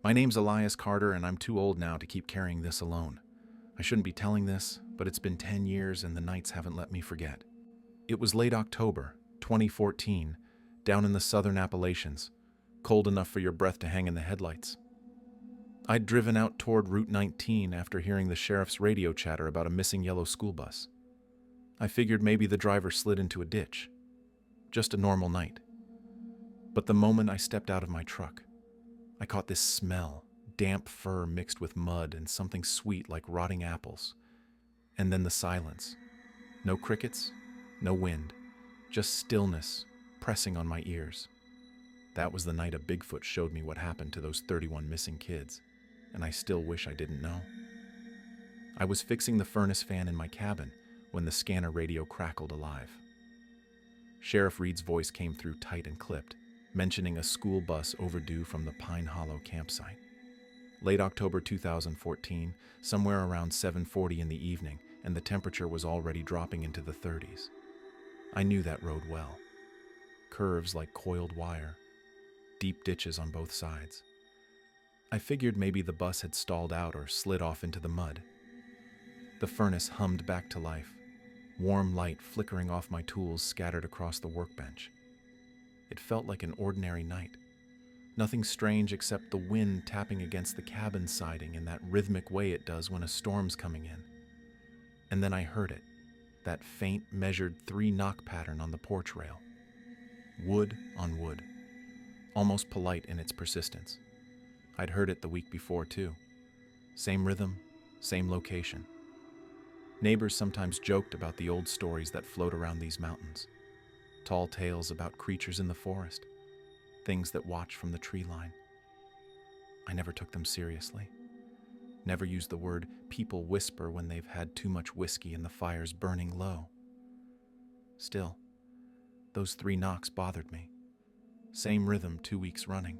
My name's Elias Carter, and I'm too old now to keep carrying this alone. I shouldn't be telling this, but it's been 10 years and the nights haven't let me forget. It was late October, 2014, down in the Southern Appalachians, cold enough for your breath to hang in the headlights. I'd driven out toward Route 19 after hearing the sheriff's radio chatter about a missing yellow school bus. I figured maybe the driver slid into a ditch. Just a normal night. But the moment I stepped out of my truck, I caught this smell, damp fur mixed with mud and something sweet like rotting apples. And then the silence. No crickets, no wind, just stillness pressing on my ears. That was the night a Bigfoot showed me what happened to those 31 missing kids, and I still wish I didn't know. I was fixing the furnace fan in my cabin when the scanner radio crackled alive. Sheriff Reed's voice came through tight and clipped, mentioning a school bus overdue from the Pine Hollow campsite. Late October 2014, somewhere around 7:40 in the evening, and the temperature was already dropping into the 30s. I knew that road well. Curves like coiled wire, deep ditches on both sides. I figured maybe the bus had stalled out or slid off into the mud. The furnace hummed back to life, warm light flickering off my tools scattered across the workbench. It felt like an ordinary night. Nothing strange except the wind tapping against the cabin siding in that rhythmic way it does when a storm's coming in. And then I heard it, that faint, measured 3-knock pattern on the porch rail. Wood on wood, almost polite in its persistence. I'd heard it the week before, too. Same rhythm, same location. Neighbors sometimes joked about the old stories that float around these mountains. Tall tales about creatures in the forest, things that watch from the tree line. I never took them seriously. Never used the word people whisper when they've had too much whiskey and the fire's burning low. Still, those 3 knocks bothered me. Same rhythm 2 weeks running.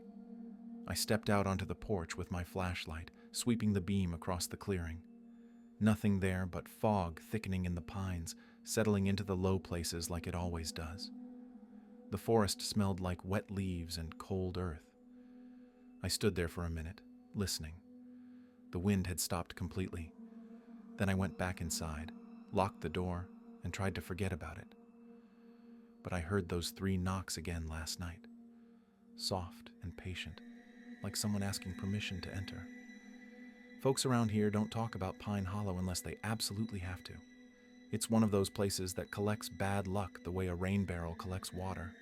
I stepped out onto the porch with my flashlight, sweeping the beam across the clearing. Nothing there but fog thickening in the pines, settling into the low places like it always does. The forest smelled like wet leaves and cold earth. I stood there for a minute, listening. The wind had stopped completely. Then I went back inside, locked the door, and tried to forget about it. But I heard those 3 knocks again last night. Soft and patient, like someone asking permission to enter. Folks around here don't talk about Pine Hollow unless they absolutely have to. It's one of those places that collects bad luck the way a rain barrel collects water.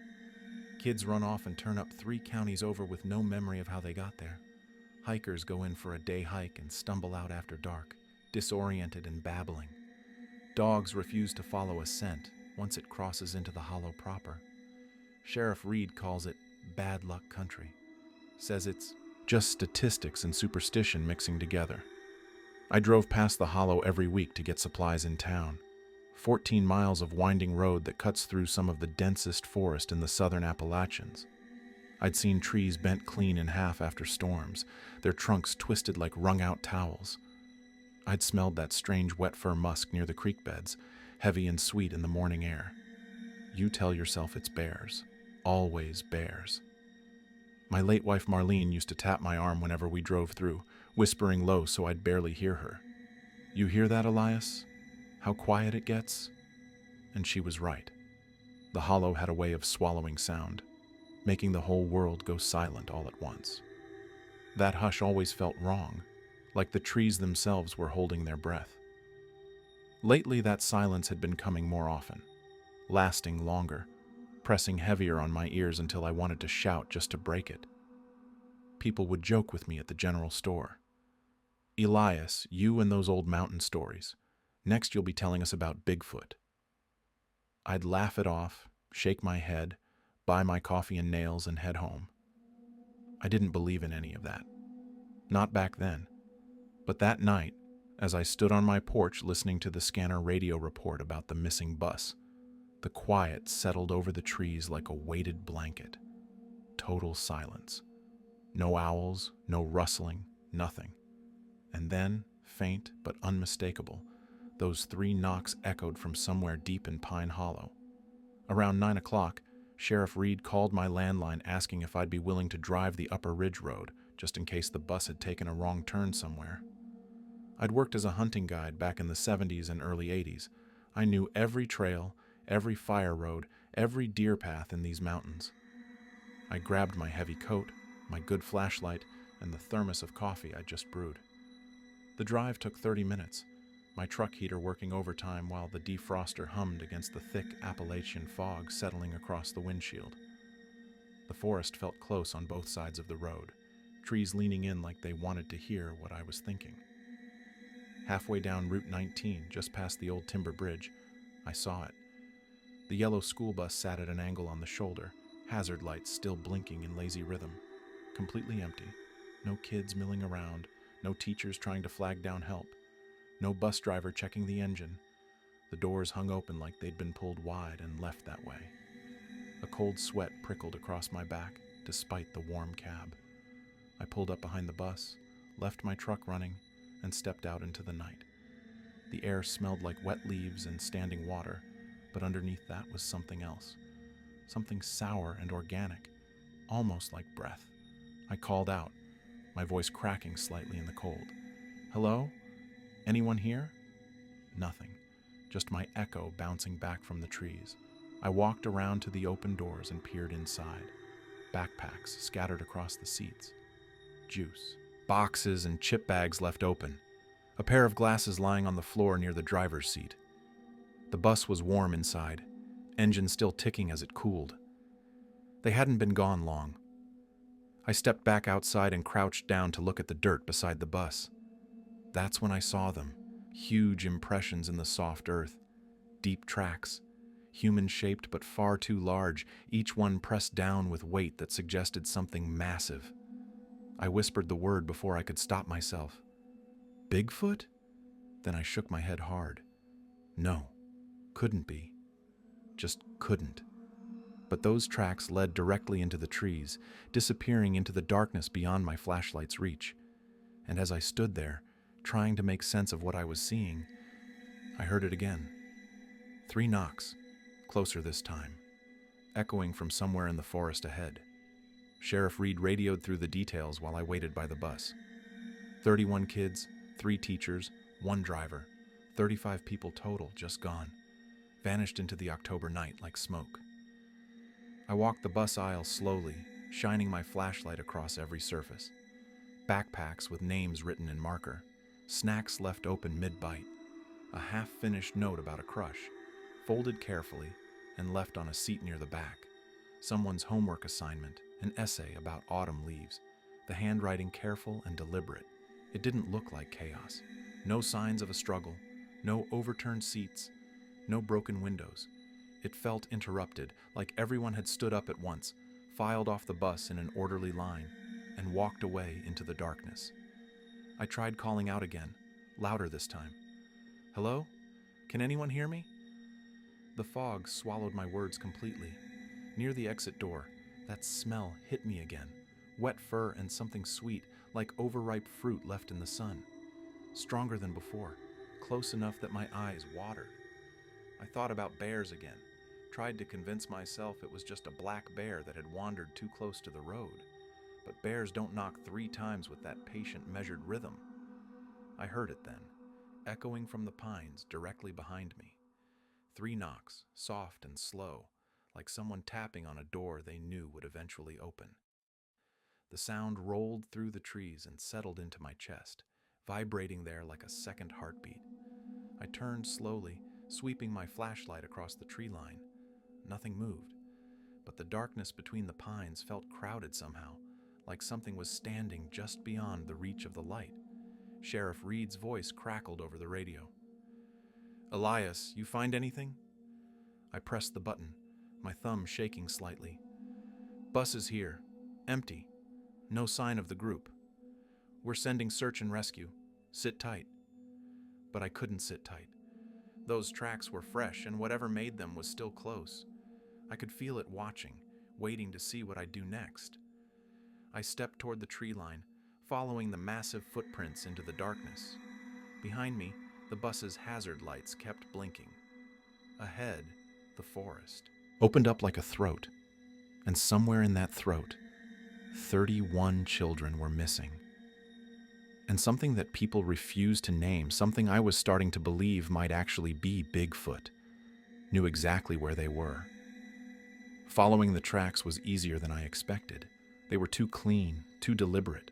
Kids run off and turn up 3 counties over with no memory of how they got there. Hikers go in for a day hike and stumble out after dark, disoriented and babbling. Dogs refuse to follow a scent once it crosses into the hollow proper. Sheriff Reed calls it bad luck country. Says it's just statistics and superstition mixing together. I drove past the hollow every week to get supplies in town. 14 miles of winding road that cuts through some of the densest forest in the Southern Appalachians. I'd seen trees bent clean in half after storms, their trunks twisted like wrung-out towels. I'd smelled that strange wet fir musk near the creek beds, heavy and sweet in the morning air. You tell yourself it's bears. Always bears. My late wife Marlene used to tap my arm whenever we drove through, whispering low so I'd barely hear her. "You hear that, Elias? How quiet it gets?" And she was right. The hollow had a way of swallowing sound, making the whole world go silent all at once. That hush always felt wrong, like the trees themselves were holding their breath. Lately, that silence had been coming more often, lasting longer, pressing heavier on my ears until I wanted to shout just to break it. People would joke with me at the general store. "Elias, you and those old mountain stories. Next you'll be telling us about Bigfoot." I'd laugh it off, shake my head, buy my coffee and nails, and head home. I didn't believe in any of that. Not back then. But that night, as I stood on my porch listening to the scanner radio report about the missing bus, the quiet settled over the trees like a weighted blanket. Total silence. No owls, no rustling, nothing. And then, faint but unmistakable, those 3 knocks echoed from somewhere deep in Pine Hollow. Around 9 o'clock, Sheriff Reed called my landline asking if I'd be willing to drive the Upper Ridge Road, just in case the bus had taken a wrong turn somewhere. I'd worked as a hunting guide back in the 70s and early 80s. I knew every trail, every fire road, every deer path in these mountains. I grabbed my heavy coat, my good flashlight, and the thermos of coffee I'd just brewed. The drive took 30 minutes, my truck heater working overtime while the defroster hummed against the thick Appalachian fog settling across the windshield. The forest felt close on both sides of the road, trees leaning in like they wanted to hear what I was thinking. Halfway down Route 19, just past the old timber bridge, I saw it. The yellow school bus sat at an angle on the shoulder, hazard lights still blinking in lazy rhythm. Completely empty. No kids milling around, no teachers trying to flag down help, no bus driver checking the engine. The doors hung open like they'd been pulled wide and left that way. A cold sweat prickled across my back, despite the warm cab. I pulled up behind the bus, left my truck running, and stepped out into the night. The air smelled like wet leaves and standing water, but underneath that was something else. Something sour and organic, almost like breath. I called out, my voice cracking slightly in the cold. "Hello? Anyone here?" Nothing, just my echo bouncing back from the trees. I walked around to the open doors and peered inside. Backpacks scattered across the seats. Juice. Boxes and chip bags left open. A pair of glasses lying on the floor near the driver's seat. The bus was warm inside, engine still ticking as it cooled. They hadn't been gone long. I stepped back outside and crouched down to look at the dirt beside the bus. That's when I saw them, huge impressions in the soft earth, deep tracks, human-shaped but far too large, each one pressed down with weight that suggested something massive. I whispered the word before I could stop myself. Bigfoot? Then I shook my head hard. No, couldn't be. Just couldn't. But those tracks led directly into the trees, disappearing into the darkness beyond my flashlight's reach. And as I stood there, trying to make sense of what I was seeing, I heard it again. 3 knocks, closer this time, echoing from somewhere in the forest ahead. Sheriff Reed radioed through the details while I waited by the bus. 31 kids, 3 teachers, 1 driver, 35 people total just gone, vanished into the October night like smoke. I walked the bus aisle slowly, shining my flashlight across every surface. Backpacks with names written in marker, snacks left open mid-bite, a half-finished note about a crush, folded carefully and left on a seat near the back, someone's homework assignment, an essay about autumn leaves, the handwriting careful and deliberate. It didn't look like chaos. No signs of a struggle, no overturned seats, no broken windows. It felt interrupted, like everyone had stood up at once, filed off the bus in an orderly line, and walked away into the darkness. I tried calling out again, louder this time. "Hello? Can anyone hear me?" The fog swallowed my words completely. Near the exit door, that smell hit me again, wet fur and something sweet, like overripe fruit left in the sun. Stronger than before, close enough that my eyes watered. I thought about bears again, tried to convince myself it was just a black bear that had wandered too close to the road. But bears don't knock 3 times with that patient, measured rhythm. I heard it then, echoing from the pines directly behind me. 3 knocks, soft and slow, like someone tapping on a door they knew would eventually open. The sound rolled through the trees and settled into my chest, vibrating there like a second heartbeat. I turned slowly, sweeping my flashlight across the tree line. Nothing moved, but the darkness between the pines felt crowded somehow, like something was standing just beyond the reach of the light. Sheriff Reed's voice crackled over the radio. "Elias, you find anything?" I pressed the button, my thumb shaking slightly. "Bus is here. Empty. No sign of the group. We're sending search and rescue. Sit tight." But I couldn't sit tight. Those tracks were fresh, and whatever made them was still close. I could feel it watching, waiting to see what I'd do next. I stepped toward the tree line, following the massive footprints into the darkness. Behind me, the bus's hazard lights kept blinking. Ahead, the forest opened up like a throat, and somewhere in that throat, 31 children were missing. And something that people refused to name, something I was starting to believe might actually be Bigfoot, knew exactly where they were. Following the tracks was easier than I expected. They were too clean, too deliberate,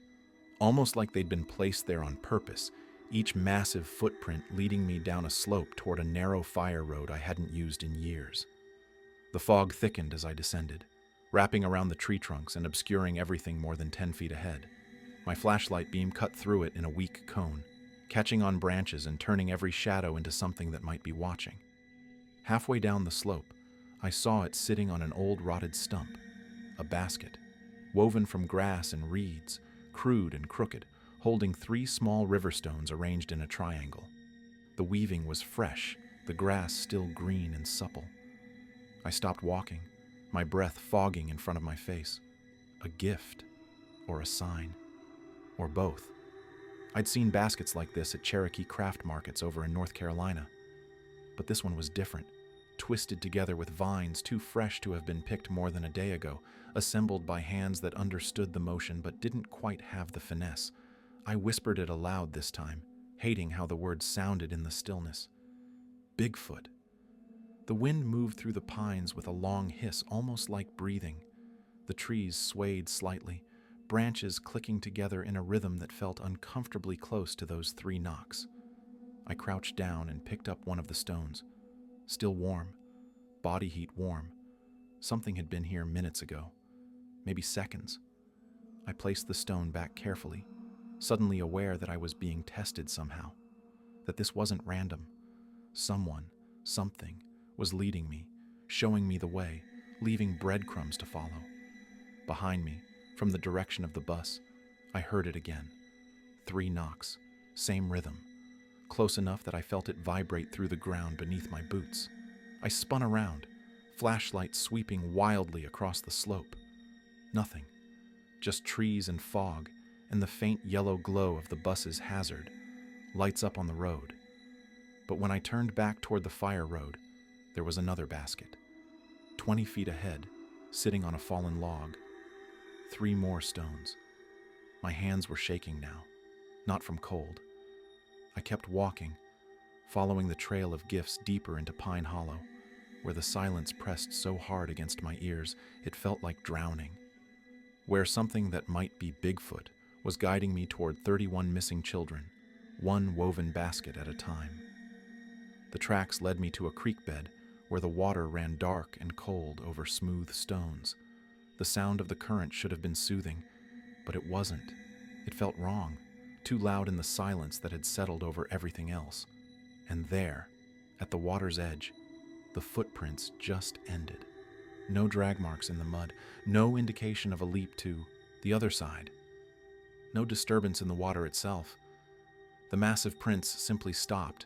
almost like they'd been placed there on purpose, each massive footprint leading me down a slope toward a narrow fire road I hadn't used in years. The fog thickened as I descended, wrapping around the tree trunks and obscuring everything more than 10 feet ahead. My flashlight beam cut through it in a weak cone, catching on branches and turning every shadow into something that might be watching. Halfway down the slope, I saw it sitting on an old rotted stump, a basket, woven from grass and reeds, crude and crooked, holding 3 small river stones arranged in a triangle. The weaving was fresh, the grass still green and supple. I stopped walking, my breath fogging in front of my face. A gift, or a sign, or both. I'd seen baskets like this at Cherokee craft markets over in North Carolina, but this one was different, twisted together with vines too fresh to have been picked more than a day ago, assembled by hands that understood the motion but didn't quite have the finesse. I whispered it aloud this time, hating how the words sounded in the stillness. Bigfoot. The wind moved through the pines with a long hiss, almost like breathing. The trees swayed slightly, branches clicking together in a rhythm that felt uncomfortably close to those 3 knocks. I crouched down and picked up one of the stones. Still warm, body heat warm. Something had been here minutes ago, maybe seconds. I placed the stone back carefully, suddenly aware that I was being tested somehow, that this wasn't random. Someone, something, was leading me, showing me the way, leaving breadcrumbs to follow. Behind me, from the direction of the bus, I heard it again. 3 knocks, same rhythm, close enough that I felt it vibrate through the ground beneath my boots. I spun around, flashlight sweeping wildly across the slope. Nothing, just trees and fog, and the faint yellow glow of the bus's hazard, lights up on the road. But when I turned back toward the fire road, there was another basket. 20 feet ahead, sitting on a fallen log. 3 more stones. My hands were shaking now, not from cold. I kept walking, following the trail of gifts deeper into Pine Hollow, where the silence pressed so hard against my ears it felt like drowning. Where something that might be Bigfoot was guiding me toward 31 missing children, one woven basket at a time. The tracks led me to a creek bed where the water ran dark and cold over smooth stones. The sound of the current should have been soothing, but it wasn't. It felt wrong, too loud in the silence that had settled over everything else. And there, at the water's edge, the footprints just ended. No drag marks in the mud, no indication of a leap to the other side. No disturbance in the water itself. The massive prints simply stopped,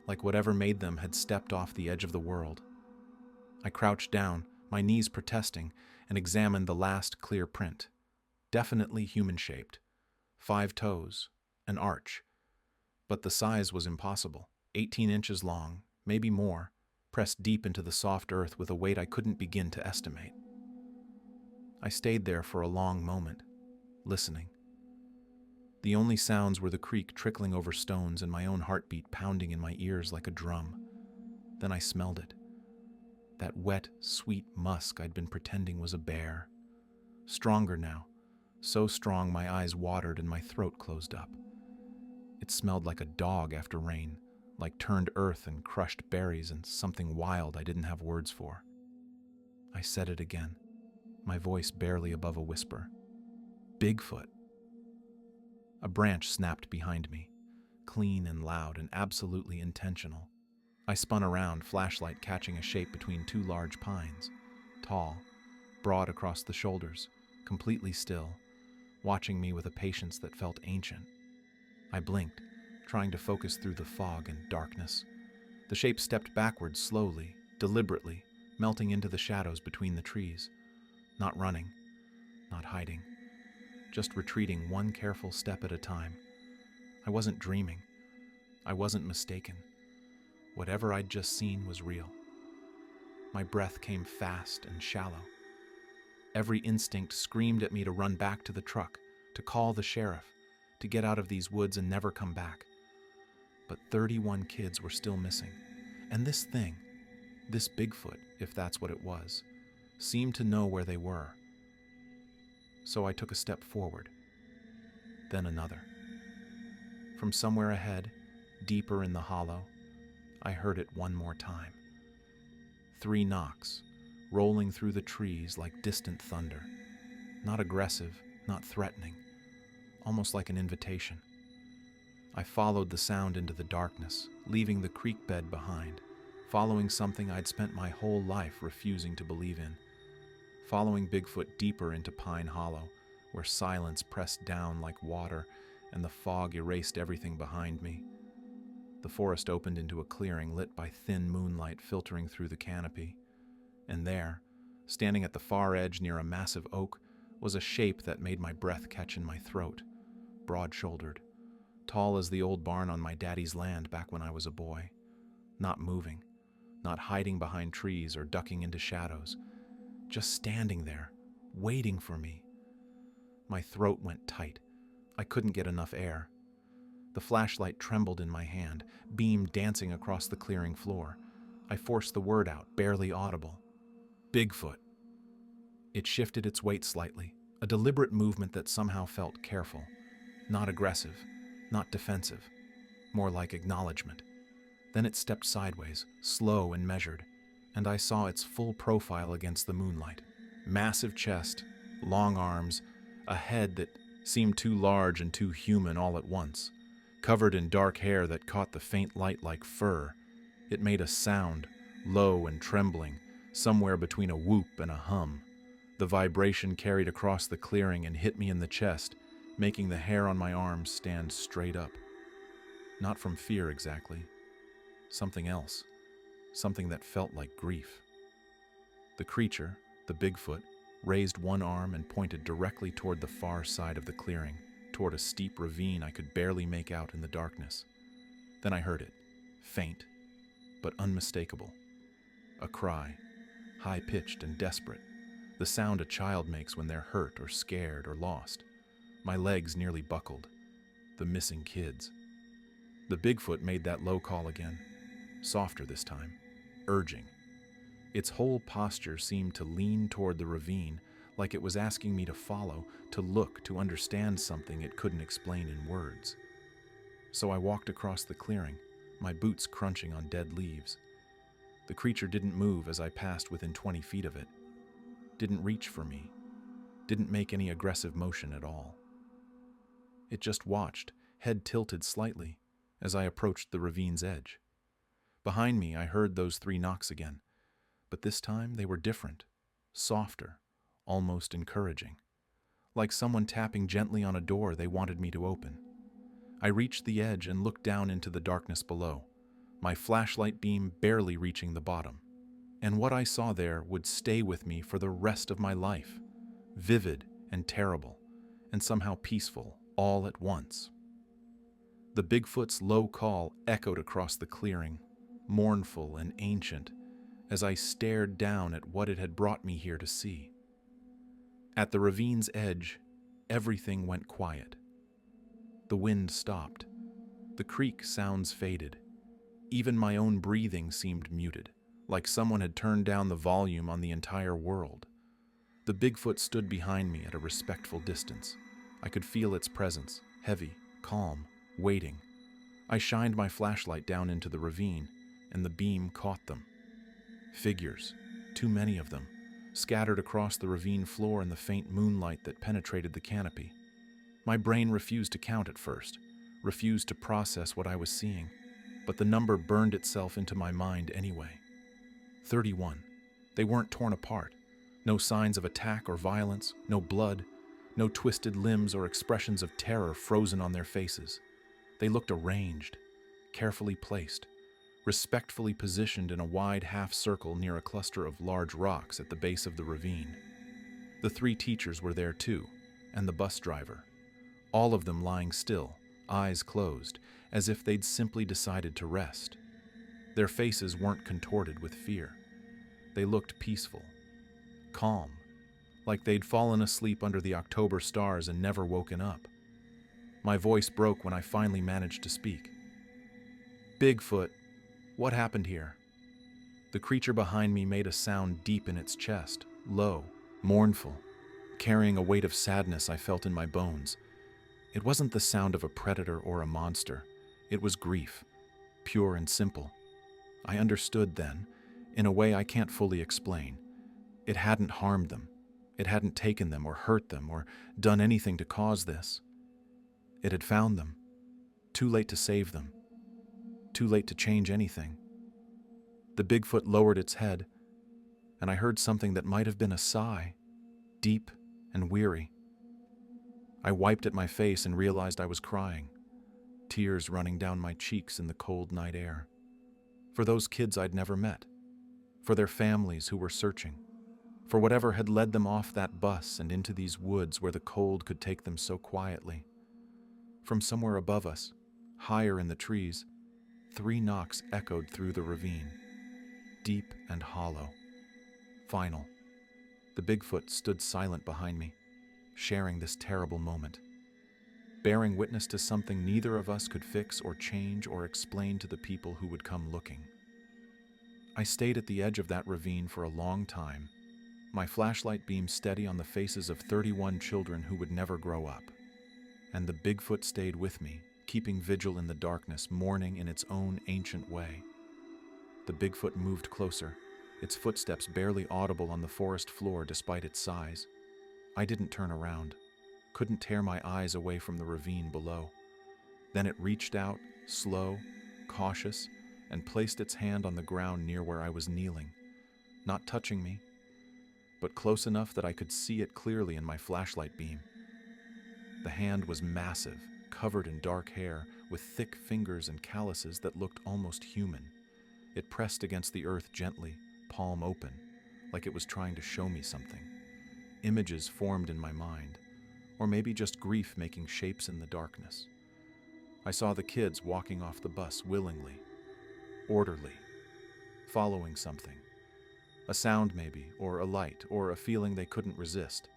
like whatever made them had stepped off the edge of the world. I crouched down, my knees protesting, and examined the last clear print. Definitely human-shaped. 5 toes, an arch. But the size was impossible. 18 inches long, maybe more, pressed deep into the soft earth with a weight I couldn't begin to estimate. I stayed there for a long moment, listening. The only sounds were the creek trickling over stones and my own heartbeat pounding in my ears like a drum. Then I smelled it. That wet, sweet musk I'd been pretending was a bear. Stronger now, so strong my eyes watered and my throat closed up. It smelled like a dog after rain, like turned earth and crushed berries and something wild I didn't have words for. I said it again, my voice barely above a whisper. Bigfoot. A branch snapped behind me, clean and loud and absolutely intentional. I spun around, flashlight catching a shape between 2 large pines, tall, broad across the shoulders, completely still, watching me with a patience that felt ancient. I blinked, trying to focus through the fog and darkness. The shape stepped backwards slowly, deliberately, melting into the shadows between the trees. Not running, not hiding, just retreating one careful step at a time. I wasn't dreaming. I wasn't mistaken. Whatever I'd just seen was real. My breath came fast and shallow. Every instinct screamed at me to run back to the truck, to call the sheriff, to get out of these woods and never come back. But 31 kids were still missing, and this thing, this Bigfoot, if that's what it was, seemed to know where they were. So I took a step forward, then another. From somewhere ahead, deeper in the hollow, I heard it one more time. 3 knocks, rolling through the trees like distant thunder. Not aggressive, not threatening, almost like an invitation. I followed the sound into the darkness, leaving the creek bed behind, following something I'd spent my whole life refusing to believe in, following Bigfoot deeper into Pine Hollow, where silence pressed down like water and the fog erased everything behind me. The forest opened into a clearing lit by thin moonlight filtering through the canopy. And there, standing at the far edge near a massive oak, was a shape that made my breath catch in my throat, broad-shouldered, tall as the old barn on my daddy's land back when I was a boy. Not moving, not hiding behind trees or ducking into shadows, just standing there, waiting for me. My throat went tight. I couldn't get enough air. The flashlight trembled in my hand, beam dancing across the clearing floor. I forced the word out, barely audible. Bigfoot. It shifted its weight slightly, a deliberate movement that somehow felt careful. Not aggressive, not defensive, more like acknowledgement. Then it stepped sideways, slow and measured, and I saw its full profile against the moonlight. Massive chest, long arms, a head that seemed too large and too human all at once. Covered in dark hair that caught the faint light like fur, it made a sound, low and trembling, somewhere between a whoop and a hum. The vibration carried across the clearing and hit me in the chest, making the hair on my arms stand straight up. Not from fear exactly. Something else. Something that felt like grief. The creature, the Bigfoot, raised one arm and pointed directly toward the far side of the clearing, toward a steep ravine I could barely make out in the darkness. Then I heard it, faint, but unmistakable. A cry, high-pitched and desperate, the sound a child makes when they're hurt or scared or lost. My legs nearly buckled. The missing kids. The Bigfoot made that low call again, softer this time, urging. Its whole posture seemed to lean toward the ravine, like it was asking me to follow, to look, to understand something it couldn't explain in words. So I walked across the clearing, my boots crunching on dead leaves. The creature didn't move as I passed within 20 feet of it. Didn't reach for me. Didn't make any aggressive motion at all. It just watched, head tilted slightly, as I approached the ravine's edge. Behind me, I heard those 3 knocks again, but this time they were different, softer, almost encouraging, like someone tapping gently on a door they wanted me to open. I reached the edge and looked down into the darkness below, my flashlight beam barely reaching the bottom. And what I saw there would stay with me for the rest of my life, vivid and terrible, and somehow peaceful all at once. The Bigfoot's low call echoed across the clearing, mournful and ancient, as I stared down at what it had brought me here to see. At the ravine's edge, everything went quiet. The wind stopped. The creek sounds faded. Even my own breathing seemed muted, like someone had turned down the volume on the entire world. The Bigfoot stood behind me at a respectful distance. I could feel its presence, heavy, calm, waiting. I shined my flashlight down into the ravine, and the beam caught them. Figures, too many of them, scattered across the ravine floor in the faint moonlight that penetrated the canopy. My brain refused to count at first, refused to process what I was seeing, but the number burned itself into my mind anyway. 31. They weren't torn apart. No signs of attack or violence, no blood, no twisted limbs or expressions of terror frozen on their faces. They looked arranged, carefully placed, respectfully positioned in a wide half-circle near a cluster of large rocks at the base of the ravine. The 3 teachers were there too, and the bus driver, all of them lying still, eyes closed, as if they'd simply decided to rest. Their faces weren't contorted with fear. They looked peaceful, calm, like they'd fallen asleep under the October stars and never woken up. My voice broke when I finally managed to speak. Bigfoot, what happened here? The creature behind me made a sound deep in its chest, low, mournful, carrying a weight of sadness I felt in my bones. It wasn't the sound of a predator or a monster. It was grief, pure and simple. I understood then, in a way I can't fully explain. It hadn't harmed them. It hadn't taken them or hurt them or done anything to cause this. It had found them, too late to save them, too late to change anything. The Bigfoot lowered its head, and I heard something that might have been a sigh, deep and weary. I wiped at my face and realized I was crying, tears running down my cheeks in the cold night air. For those kids I'd never met, for their families who were searching, for whatever had led them off that bus and into these woods where the cold could take them so quietly. From somewhere above us, higher in the trees, 3 knocks echoed through the ravine, deep and hollow. Final. The Bigfoot stood silent behind me, sharing this terrible moment, bearing witness to something neither of us could fix or change or explain to the people who would come looking. I stayed at the edge of that ravine for a long time, my flashlight beam steady on the faces of 31 children who would never grow up. And the Bigfoot stayed with me, keeping vigil in the darkness, mourning in its own ancient way. The Bigfoot moved closer, its footsteps barely audible on the forest floor despite its size. I didn't turn around, couldn't tear my eyes away from the ravine below. Then it reached out, slow, cautious, and placed its hand on the ground near where I was kneeling, not touching me, but close enough that I could see it clearly in my flashlight beam. The hand was massive, covered in dark hair, with thick fingers and calluses that looked almost human. It pressed against the earth gently, palm open, like it was trying to show me something. Images formed in my mind, or maybe just grief making shapes in the darkness. I saw the kids walking off the bus willingly, orderly, following something. A sound maybe, or a light, or a feeling they couldn't resist,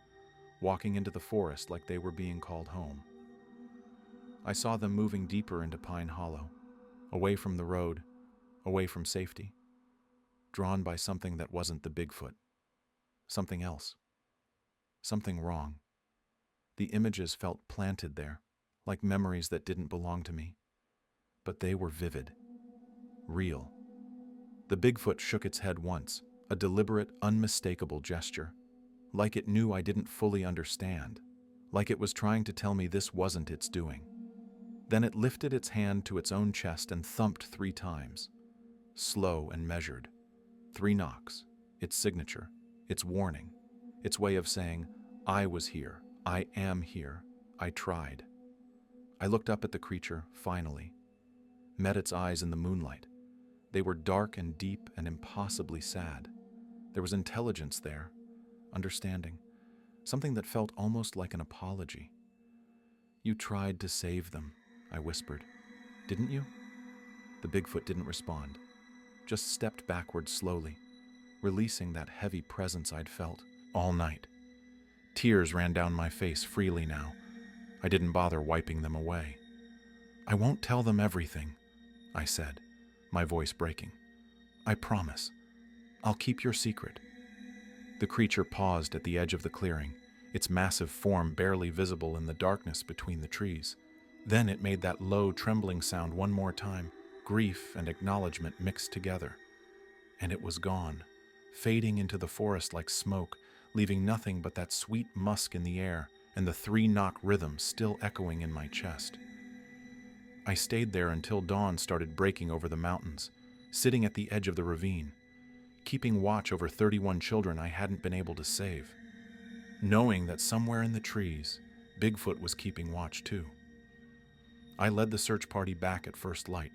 walking into the forest like they were being called home. I saw them moving deeper into Pine Hollow, away from the road, away from safety, drawn by something that wasn't the Bigfoot. Something else. Something wrong. The images felt planted there, like memories that didn't belong to me. But they were vivid. Real. The Bigfoot shook its head once, a deliberate, unmistakable gesture, like it knew I didn't fully understand, like it was trying to tell me this wasn't its doing. Then it lifted its hand to its own chest and thumped 3 times, slow and measured. 3 knocks, its signature, its warning, its way of saying, I was here, I am here, I tried. I looked up at the creature, finally, met its eyes in the moonlight. They were dark and deep and impossibly sad. There was intelligence there, understanding, something that felt almost like an apology. You tried to save them, I whispered. Didn't you? The Bigfoot didn't respond, just stepped backward slowly, releasing that heavy presence I'd felt all night. Tears ran down my face freely now. I didn't bother wiping them away. I won't tell them everything, I said, my voice breaking. I promise. I'll keep your secret. The creature paused at the edge of the clearing, its massive form barely visible in the darkness between the trees. Then it made that low, trembling sound one more time, grief and acknowledgement mixed together. And it was gone, fading into the forest like smoke, leaving nothing but that sweet musk in the air and the 3-knock rhythm still echoing in my chest. I stayed there until dawn started breaking over the mountains, sitting at the edge of the ravine, keeping watch over 31 children I hadn't been able to save, knowing that somewhere in the trees, Bigfoot was keeping watch too. I led the search party back at first light.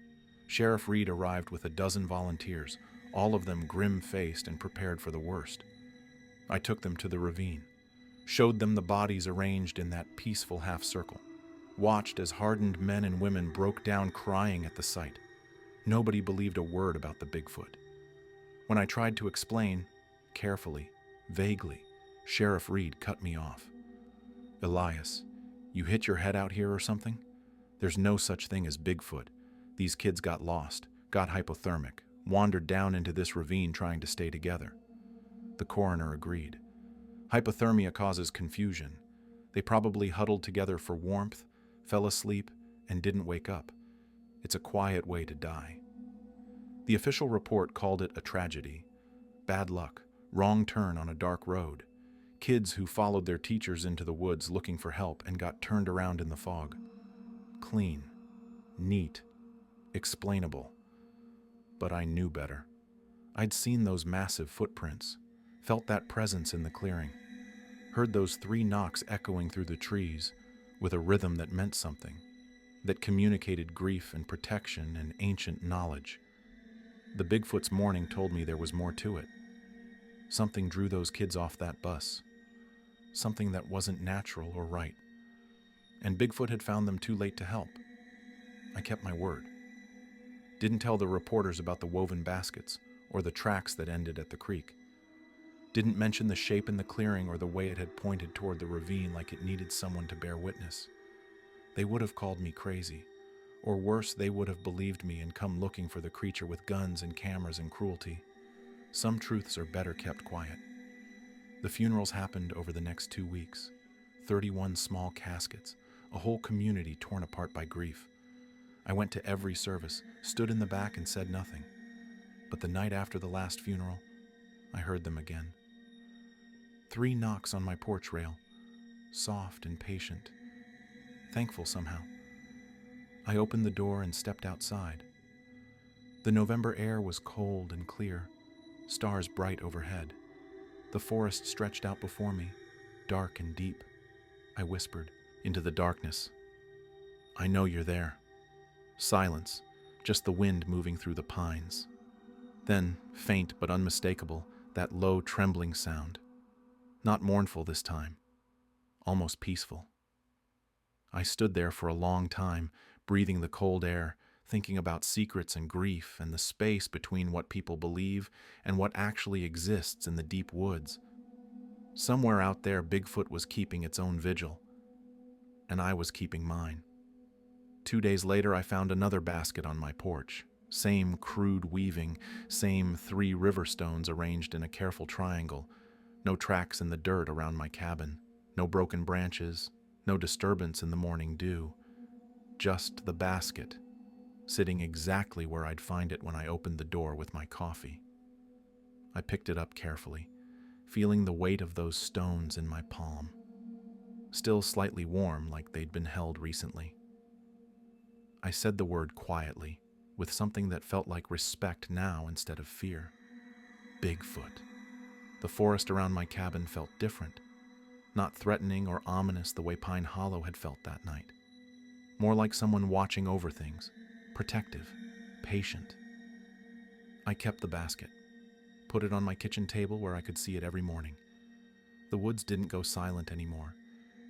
Sheriff Reed arrived with 12 volunteers, all of them grim-faced and prepared for the worst. I took them to the ravine, showed them the bodies arranged in that peaceful half-circle, watched as hardened men and women broke down crying at the sight. Nobody believed a word about the Bigfoot. When I tried to explain, carefully, vaguely, Sheriff Reed cut me off. "Elias, you hit your head out here or something? There's no such thing as Bigfoot. These kids got lost, got hypothermic, wandered down into this ravine trying to stay together." The coroner agreed. "Hypothermia causes confusion. They probably huddled together for warmth, fell asleep, and didn't wake up. It's a quiet way to die." The official report called it a tragedy. Bad luck, wrong turn on a dark road. Kids who followed their teachers into the woods looking for help and got turned around in the fog. Clean, neat, explainable. But I knew better. I'd seen those massive footprints, felt that presence in the clearing, heard those 3 knocks echoing through the trees with a rhythm that meant something, that communicated grief and protection and ancient knowledge. The Bigfoot's mourning told me there was more to it. Something drew those kids off that bus. Something that wasn't natural or right. And Bigfoot had found them too late to help. I kept my word. Didn't tell the reporters about the woven baskets or the tracks that ended at the creek. Didn't mention the shape in the clearing or the way it had pointed toward the ravine like it needed someone to bear witness. They would have called me crazy. Or worse, they would have believed me and come looking for the creature with guns and cameras and cruelty. Some truths are better kept quiet. The funerals happened over the next 2 weeks. 31 small caskets, a whole community torn apart by grief. I went to every service, stood in the back and said nothing. But the night after the last funeral, I heard them again. 3 knocks on my porch rail, soft and patient, thankful somehow. I opened the door and stepped outside. The November air was cold and clear, stars bright overhead. The forest stretched out before me, dark and deep. I whispered into the darkness, "I know you're there." Silence, just the wind moving through the pines. Then, faint but unmistakable, that low trembling sound. Not mournful this time, almost peaceful. I stood there for a long time, breathing the cold air, thinking about secrets and grief and the space between what people believe and what actually exists in the deep woods. Somewhere out there, Bigfoot was keeping its own vigil, and I was keeping mine. 2 days later, I found another basket on my porch. Same crude weaving, same 3 river stones arranged in a careful triangle. No tracks in the dirt around my cabin, no broken branches, no disturbance in the morning dew. Just the basket, sitting exactly where I'd find it when I opened the door with my coffee. I picked it up carefully, feeling the weight of those stones in my palm. Still slightly warm, like they'd been held recently. I said the word quietly, with something that felt like respect now instead of fear. Bigfoot. The forest around my cabin felt different, not threatening or ominous the way Pine Hollow had felt that night. More like someone watching over things, protective, patient. I kept the basket, put it on my kitchen table where I could see it every morning. The woods didn't go silent anymore.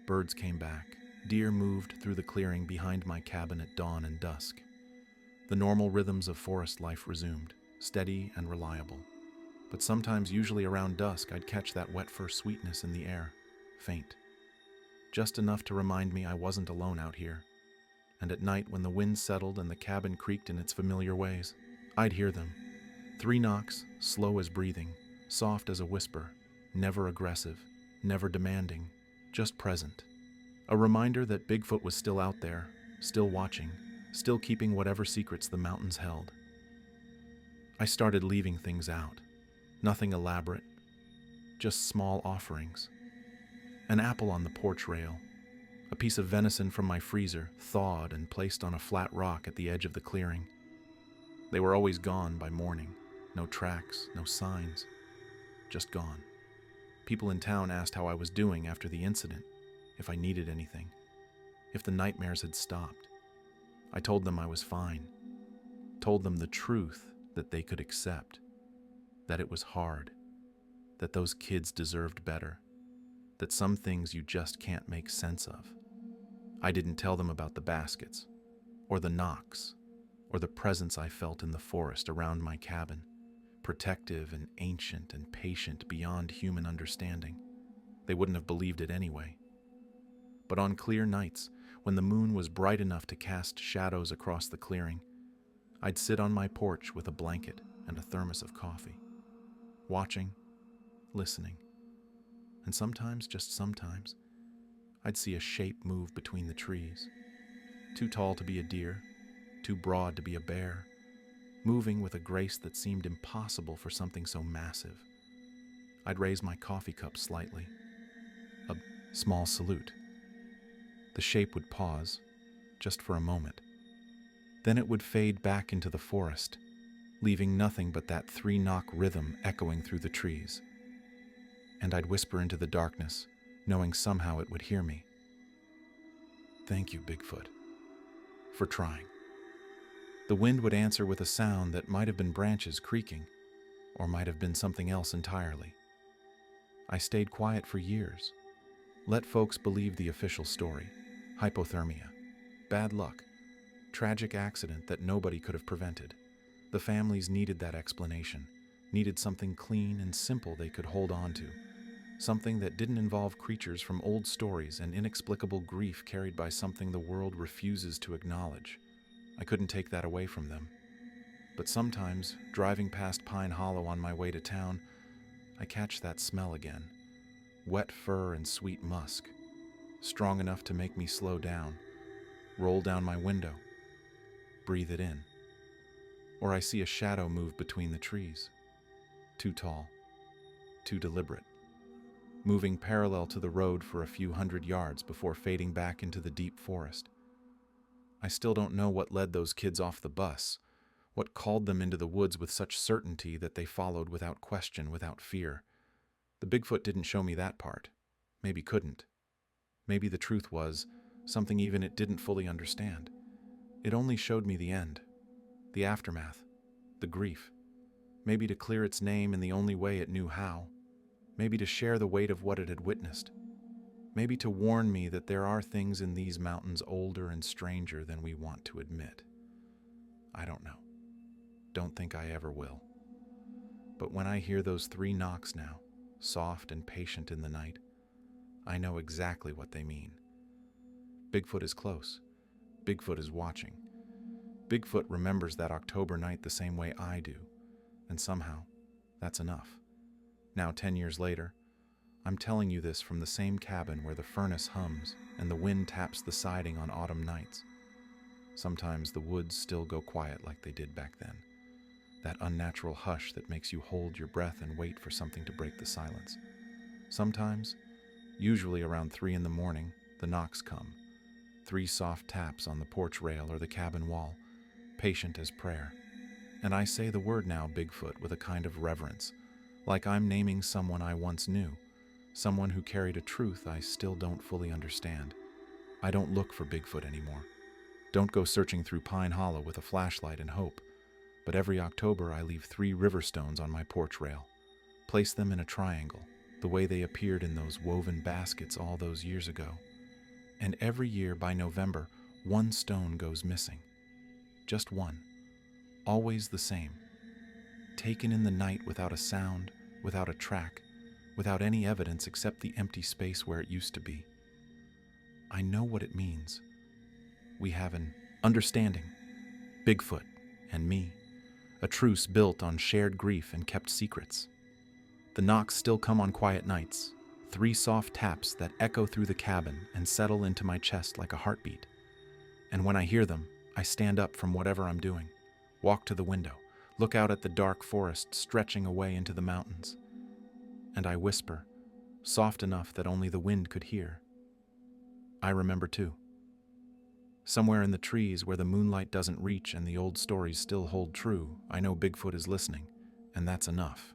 Birds came back. Deer moved through the clearing behind my cabin at dawn and dusk. The normal rhythms of forest life resumed, steady and reliable. But sometimes, usually around dusk, I'd catch that wet fur sweetness in the air, faint. Just enough to remind me I wasn't alone out here. And at night, when the wind settled and the cabin creaked in its familiar ways, I'd hear them. 3 knocks, slow as breathing, soft as a whisper, never aggressive, never demanding, just present. A reminder that Bigfoot was still out there, still watching, still keeping whatever secrets the mountains held. I started leaving things out. Nothing elaborate, just small offerings. An apple on the porch rail, a piece of venison from my freezer, thawed and placed on a flat rock at the edge of the clearing. They were always gone by morning. No tracks, no signs, just gone. People in town asked how I was doing after the incident, if I needed anything, if the nightmares had stopped. I told them I was fine, told them the truth that they could accept, that it was hard, that those kids deserved better, that some things you just can't make sense of. I didn't tell them about the baskets, or the knocks, or the presence I felt in the forest around my cabin, protective and ancient and patient beyond human understanding. They wouldn't have believed it anyway. But on clear nights, when the moon was bright enough to cast shadows across the clearing, I'd sit on my porch with a blanket and a thermos of coffee, watching, listening, and sometimes, just sometimes, I'd see a shape move between the trees, too tall to be a deer, too broad to be a bear, moving with a grace that seemed impossible for something so massive. I'd raise my coffee cup slightly, a small salute. The shape would pause, just for a moment. Then it would fade back into the forest, leaving nothing but that three-knock rhythm echoing through the trees. And I'd whisper into the darkness, knowing somehow it would hear me. "Thank you, Bigfoot, for trying." The wind would answer with a sound that might have been branches creaking, or might have been something else entirely. I stayed quiet for years. Let folks believe the official story. Hypothermia, bad luck, tragic accident that nobody could have prevented. The families needed that explanation, needed something clean and simple they could hold on to, something that didn't involve creatures from old stories and inexplicable grief carried by something the world refuses to acknowledge. I couldn't take that away from them. But sometimes, driving past Pine Hollow on my way to town, I catch that smell again. Wet fur and sweet musk, strong enough to make me slow down, roll down my window, breathe it in. Or I see a shadow move between the trees, too tall, too deliberate, moving parallel to the road for a few hundred yards before fading back into the deep forest. I still don't know what led those kids off the bus, what called them into the woods with such certainty that they followed without question, without fear. The Bigfoot didn't show me that part. Maybe couldn't. Maybe the truth was something even it didn't fully understand. It only showed me the end, the aftermath, the grief. Maybe to clear its name in the only way it knew how. Maybe to share the weight of what it had witnessed. Maybe to warn me that there are things in these mountains older and stranger than we want to admit. I don't know. Don't think I ever will. But when I hear those three knocks now, soft and patient in the night, I know exactly what they mean. Bigfoot is close. Bigfoot is watching. Bigfoot remembers that October night the same way I do, and somehow, that's enough. Now, 10 years later, I'm telling you this from the same cabin where the furnace hums and the wind taps the siding on autumn nights. Sometimes the woods still go quiet like they did back then. That unnatural hush that makes you hold your breath and wait for something to break the silence. Sometimes, usually around 3 in the morning, the knocks come. 3 soft taps on the porch rail or the cabin wall, patient as prayer. And I say the word now, Bigfoot, with a kind of reverence, like I'm naming someone I once knew, someone who carried a truth I still don't fully understand. I don't look for Bigfoot anymore. Don't go searching through Pine Hollow with a flashlight and hope. But every October I leave 3 river stones on my porch rail. Place them in a triangle, the way they appeared in those woven baskets all those years ago. And every year by November, 1 stone goes missing. Just 1. Always the same. Taken in the night without a sound, without a track, without any evidence except the empty space where it used to be. I know what it means. We have an understanding, Bigfoot and me, a truce built on shared grief and kept secrets. The knocks still come on quiet nights, 3 soft taps that echo through the cabin and settle into my chest like a heartbeat. And when I hear them, I stand up from whatever I'm doing, walk to the window, look out at the dark forest stretching away into the mountains. And I whisper, soft enough that only the wind could hear. I remember too. Somewhere in the trees where the moonlight doesn't reach and the old stories still hold true, I know Bigfoot is listening, and that's enough.